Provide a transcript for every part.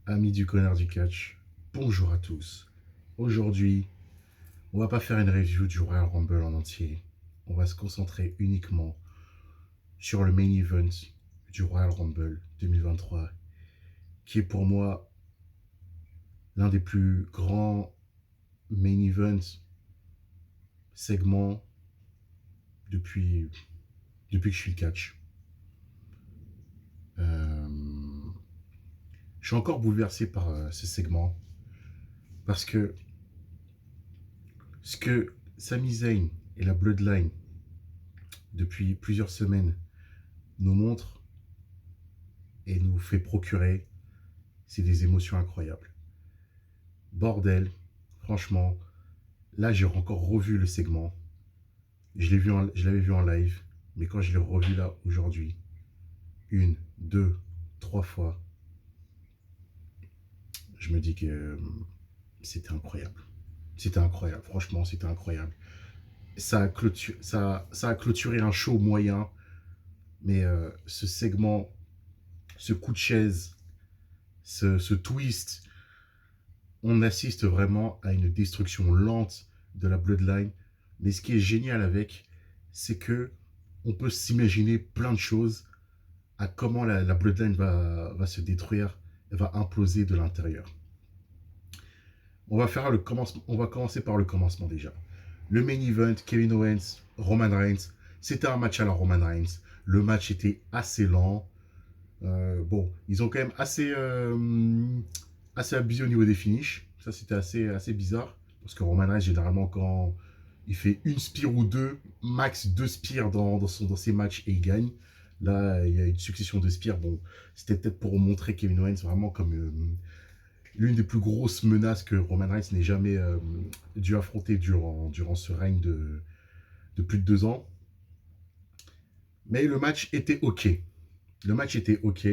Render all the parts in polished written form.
Amis du Connard du Catch, bonjour à tous. Aujourd'hui, on va pas faire une review du Royal Rumble en entier. On va se concentrer uniquement sur le main event du Royal Rumble 2023, qui est pour moi l'un des plus grands main events segments depuis, depuis que je suis le catch. Euh, je suis encore bouleversé par ce segment parce que ce que Sami Zayn et la Bloodline depuis plusieurs semaines nous montrent et nous fait procurer, c'est des émotions incroyables. Bordel, franchement, là j'ai encore revu le segment. Je l'avais vu en live, mais quand je l'ai revu là aujourd'hui, une, deux, trois fois, je me dis que c'était incroyable. C'était incroyable, franchement, c'était incroyable. Ça a clôturé un show moyen, mais ce segment, ce coup de chaise, ce twist, on assiste vraiment à une destruction lente de la Bloodline. Mais ce qui est génial avec, c'est que on peut s'imaginer plein de choses à comment la Bloodline va se détruire, va imploser de l'intérieur. On va commencer par le commencement déjà. Le main event, Kevin Owens, Roman Reigns, c'était un match à la Roman Reigns. Le match était assez lent. Bon, ils ont quand même assez abusé au niveau des finishes. Ça, c'était assez bizarre. Parce que Roman Reigns, généralement, quand il fait une spire ou deux, max deux spires dans ses matchs et il gagne. Là, il y a une succession de spires. Bon, c'était peut-être pour montrer Kevin Owens vraiment comme l'une des plus grosses menaces que Roman Reigns n'ait jamais dû affronter durant ce règne de plus de 2 ans. Mais le match était OK. Le match était OK.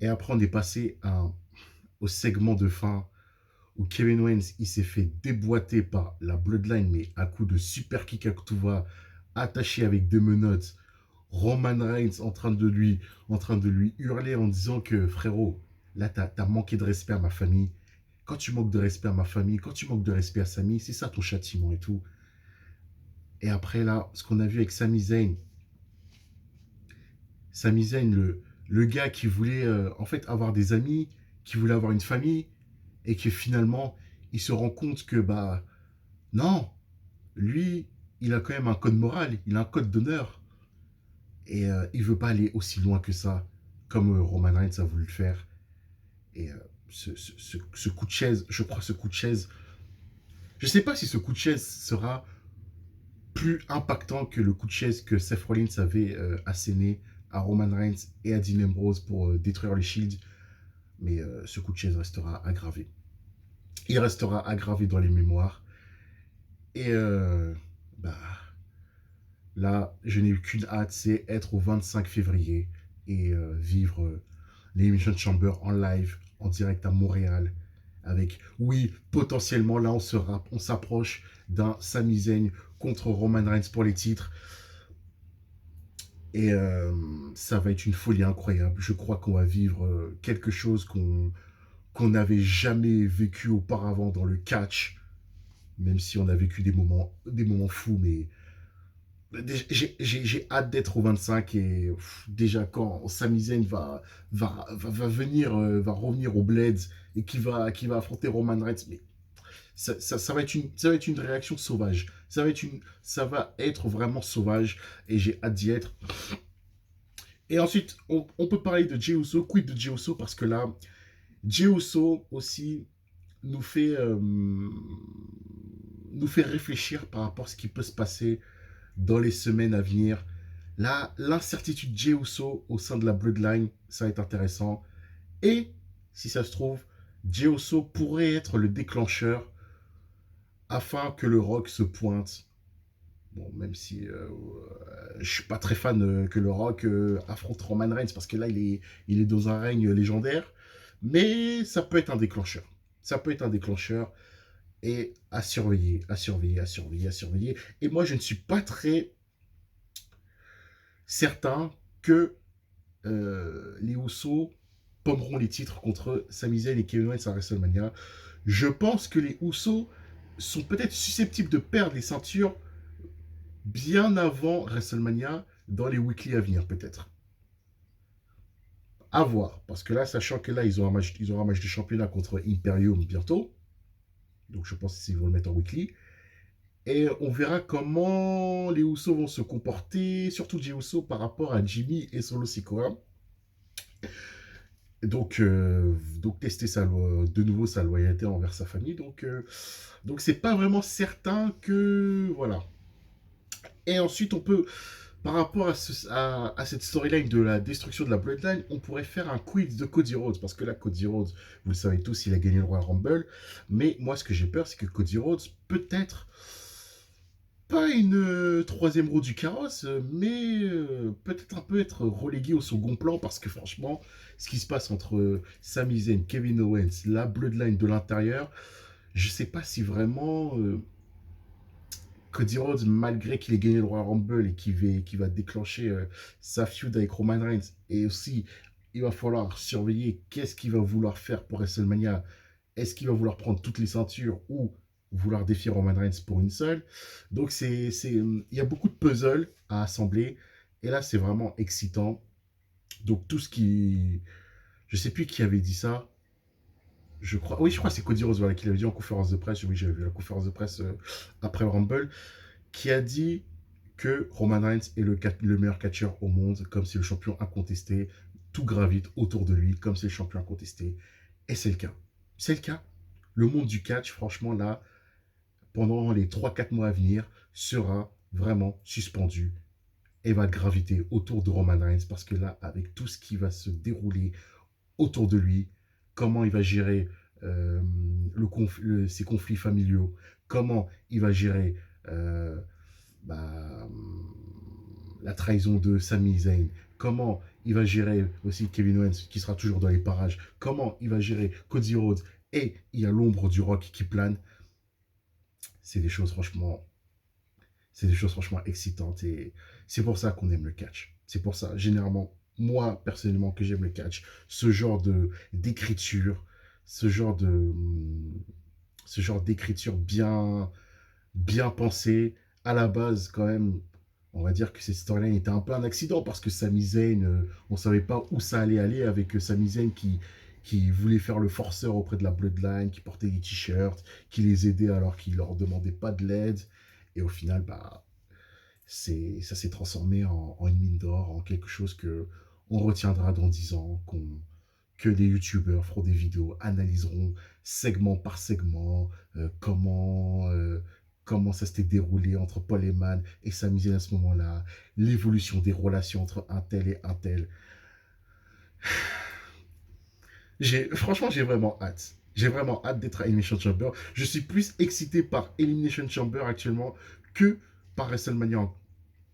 Et après, on est passé au segment de fin où Kevin Owens il s'est fait déboîter par la Bloodline, mais à coup de super kick à Kutuva, attaché avec des menottes. Roman Reigns en train de lui hurler en disant que frérot, là t'as manqué de respect à ma famille. Quand tu manques de respect à ma famille, quand tu manques de respect à Sami, c'est ça ton châtiment et tout. Et après là, ce qu'on a vu avec Sami Zayn, le gars qui voulait en fait avoir des amis, qui voulait avoir une famille, et que finalement, il se rend compte que, bah, non, lui, il a quand même un code moral, il a un code d'honneur, et il veut pas aller aussi loin que ça, comme Roman Reigns a voulu le faire. Et ce coup de chaise, je crois ce coup de chaise, je sais pas si ce coup de chaise sera plus impactant que le coup de chaise que Seth Rollins avait asséné à Roman Reigns et à Dean Ambrose pour détruire les Shields, mais ce coup de chaise restera aggravé. Il restera aggravé dans les mémoires. Et bah, là, je n'ai eu qu'une hâte, c'est être au 25 février et vivre l'Elimination Chamber en live, en direct à Montréal. Avec, oui, potentiellement, là, on s'approche d'un Sami Zayn contre Roman Reigns pour les titres. Et ça va être une folie incroyable. Je crois qu'on va vivre quelque chose qu'on n'avait jamais vécu auparavant dans le catch. Même si on a vécu des moments fous, mais j'ai hâte d'être au 25 et déjà quand Sami Zayn va venir, va revenir au Bleds et qui va affronter Roman Reigns, mais ça va être une réaction sauvage. Ça va être vraiment sauvage et j'ai hâte d'y être. Et ensuite, on peut parler de Jey Uso, quid de Jey Uso, parce que là, Jey Uso aussi nous fait réfléchir par rapport à ce qui peut se passer dans les semaines à venir. Là, l'incertitude Jey Uso au sein de la Bloodline, ça va être intéressant. Et, si ça se trouve, Jey Uso pourrait être le déclencheur afin que le Rock se pointe. Bon, même si je suis pas très fan que le Rock affronte Roman Reigns, parce que là, il est dans un règne légendaire. Mais ça peut être un déclencheur. Ça peut être un déclencheur. Et à surveiller, à surveiller, à surveiller, à surveiller. Et moi, je ne suis pas très certain que les Usos pommeront les titres contre Sami Zayn et Kevin Owens à WrestleMania. Je pense que les Usos sont peut-être susceptibles de perdre les ceintures bien avant WrestleMania dans les weekly à venir, peut-être. À voir. Parce que là, sachant que là, ils ont un match de championnat contre Imperium bientôt. Donc je pense qu'ils vont le mettre en weekly. Et on verra comment les Usos vont se comporter, surtout Jey Uso par rapport à Jimmy et Solo Sikoa. Donc tester de nouveau sa loyauté envers sa famille. Donc c'est pas vraiment certain que voilà. Et ensuite on peut, par rapport à cette storyline de la destruction de la Bloodline, on pourrait faire un quiz de Cody Rhodes parce que là Cody Rhodes, vous le savez tous, il a gagné le Royal Rumble. Mais moi ce que j'ai peur, c'est que Cody Rhodes peut-être pas une troisième roue du carrosse, mais peut-être un peu être relégué au second plan parce que franchement, ce qui se passe entre Sami Zayn, Kevin Owens, la Bloodline de l'intérieur, je sais pas si vraiment Cody Rhodes, malgré qu'il ait gagné le Royal Rumble et qu'il va déclencher sa feud avec Roman Reigns, et aussi il va falloir surveiller qu'est-ce qu'il va vouloir faire pour WrestleMania. Est-ce qu'il va vouloir prendre toutes les ceintures ou vouloir défier Roman Reigns pour une seule? Donc il y a beaucoup de puzzles à assembler. Et là, c'est vraiment excitant. Donc tout ce qui... Je sais plus qui avait dit ça. Je crois... Oui, je crois que c'est Cody Rhodes voilà, qui l'avait dit en conférence de presse. Oui, j'avais vu la conférence de presse après le Rumble. Qui a dit que Roman Reigns est le meilleur catcheur au monde, comme c'est le champion incontesté. Tout gravite autour de lui, comme c'est le champion incontesté. Et c'est le cas. C'est le cas. Le monde du catch, franchement, là, pendant les 3-4 mois à venir, sera vraiment suspendu et va graviter autour de Roman Reigns parce que là, avec tout ce qui va se dérouler autour de lui, comment il va gérer ses conflits familiaux, comment il va gérer euh, bah, la trahison de Sami Zayn, comment il va gérer aussi Kevin Owens qui sera toujours dans les parages, comment il va gérer Cody Rhodes et il y a l'ombre du Rock qui plane. C'est des choses franchement excitantes et c'est pour ça qu'on aime le catch. C'est pour ça, généralement, moi personnellement, que j'aime le catch. Ce genre d'écriture, ce genre de ce genre d'écriture bien pensée. À la base, quand même, on va dire que cette storyline était un peu un accident parce que Sami Zayn, on ne savait pas où ça allait aller avec Sami Zayn qui voulait faire le forceur auprès de la Bloodline, qui portait des t-shirts, qui les aidait alors qu'il leur demandait pas de l'aide. Et au final, bah, ça s'est transformé en une mine d'or, en quelque chose que on retiendra dans 10 ans, que des youtubeurs feront des vidéos, analyseront segment par segment comment ça s'était déroulé entre Paul Heyman et Sami Zayn à ce moment-là, l'évolution des relations entre un tel et un tel. Franchement, j'ai vraiment hâte. J'ai vraiment hâte d'être à Elimination Chamber. Je suis plus excité par Elimination Chamber actuellement que par WrestleMania.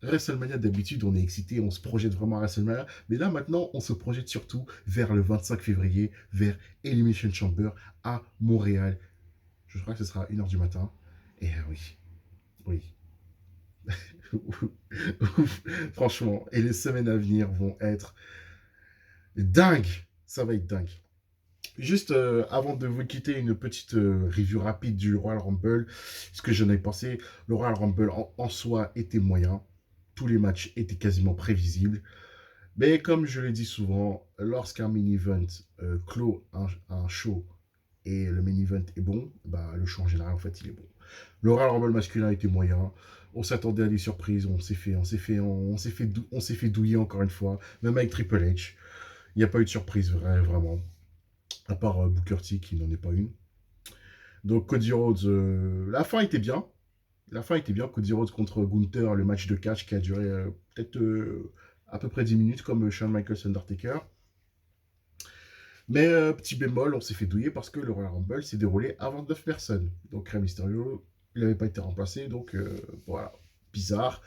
WrestleMania, d'habitude, on est excité, on se projette vraiment à WrestleMania. Mais là, maintenant, on se projette surtout vers le 25 février, vers Elimination Chamber à Montréal. Je crois que ce sera 1h du matin. Et oui, oui. Franchement, et les semaines à venir vont être dingues. Ça va être dingue. Juste avant de vous quitter, une petite review rapide du Royal Rumble. Ce que j'en ai pensé, le Royal Rumble en soi était moyen. Tous les matchs étaient quasiment prévisibles. Mais comme je l'ai dit souvent, lorsqu'un mini-event clôt un show et le mini-event est bon, bah, le show en général, en fait, il est bon. Le Royal Rumble masculin était moyen. On s'attendait à des surprises. On s'est fait douiller encore une fois. Même avec Triple H. Il n'y a pas eu de surprise, vraiment. À part Booker T qui n'en est pas une. Donc Cody Rhodes, la fin était bien. La fin était bien. Cody Rhodes contre Gunther, le match de catch qui a duré peut-être à peu près 10 minutes comme Shawn Michaels Undertaker. Mais petit bémol, on s'est fait douiller parce que le Royal Rumble s'est déroulé à 29 personnes. Donc Rey Mysterio, il n'avait pas été remplacé, donc voilà, bizarre.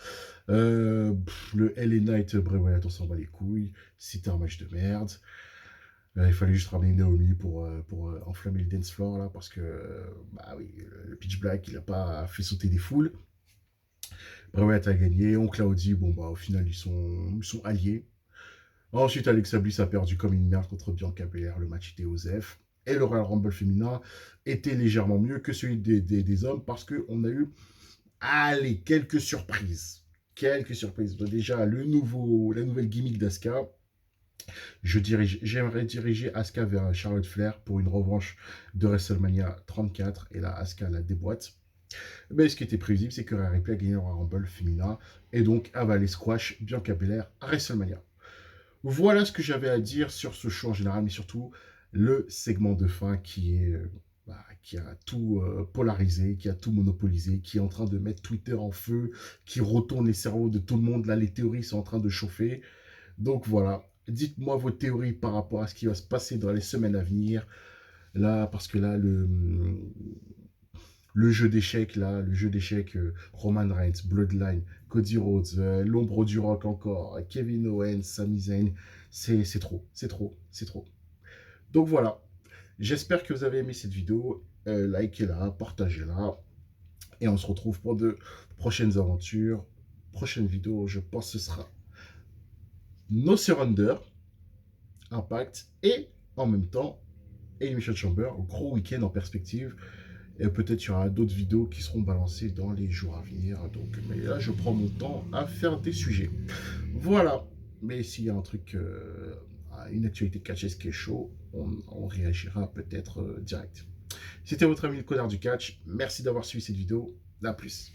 Le LA Knight, Bray Wyatt, on s'en bat les couilles. C'était un match de merde. Il fallait juste ramener Naomi pour enflammer le dance floor là, parce que bah oui, le Pitch Black, il n'a pas fait sauter des foules. Bray Wyatt a gagné, on Claudie, bon bah au final ils sont alliés. Ensuite, Alexa Bliss a perdu comme une merde contre Bianca Belair. Le match était osef. Et le Royal Rumble féminin était légèrement mieux que celui des hommes parce qu'on a eu, allez, quelques surprises. Quelques surprises. Donc déjà, la nouvelle gimmick d'Asuka. J'aimerais diriger Asuka vers Charlotte Flair pour une revanche de WrestleMania 34. Et là, Asuka la déboîte. Mais ce qui était prévisible, c'est que Rhea Ripley a gagné le Royal Rumble féminin et donc avalé squash Bianca Belair à WrestleMania. Voilà ce que j'avais à dire sur ce show en général, mais surtout le segment de fin qui a tout polarisé, qui a tout monopolisé, qui est en train de mettre Twitter en feu, qui retourne les cerveaux de tout le monde. Là, les théories sont en train de chauffer. Donc voilà, dites-moi vos théories par rapport à ce qui va se passer dans les semaines à venir. Là, parce que là, le jeu d'échecs, là, le jeu d'échecs Roman Reigns, Bloodline, Cody Rhodes, l'ombre du rock encore, Kevin Owens, Sami Zayn, c'est trop, c'est trop, c'est trop. Donc voilà, j'espère que vous avez aimé cette vidéo, likez-la, partagez-la, et on se retrouve pour de prochaines aventures. Prochaine vidéo, je pense que ce sera No Surrender, Impact, et en même temps, Elimination Chamber, gros week-end en perspective. Et peut-être il y aura d'autres vidéos qui seront balancées dans les jours à venir. Donc, mais là, je prends mon temps à faire des sujets. Voilà. Mais s'il y a un truc, une actualité catcheuse qui est chaud, on réagira peut-être direct. C'était votre ami le connard du catch. Merci d'avoir suivi cette vidéo. À plus.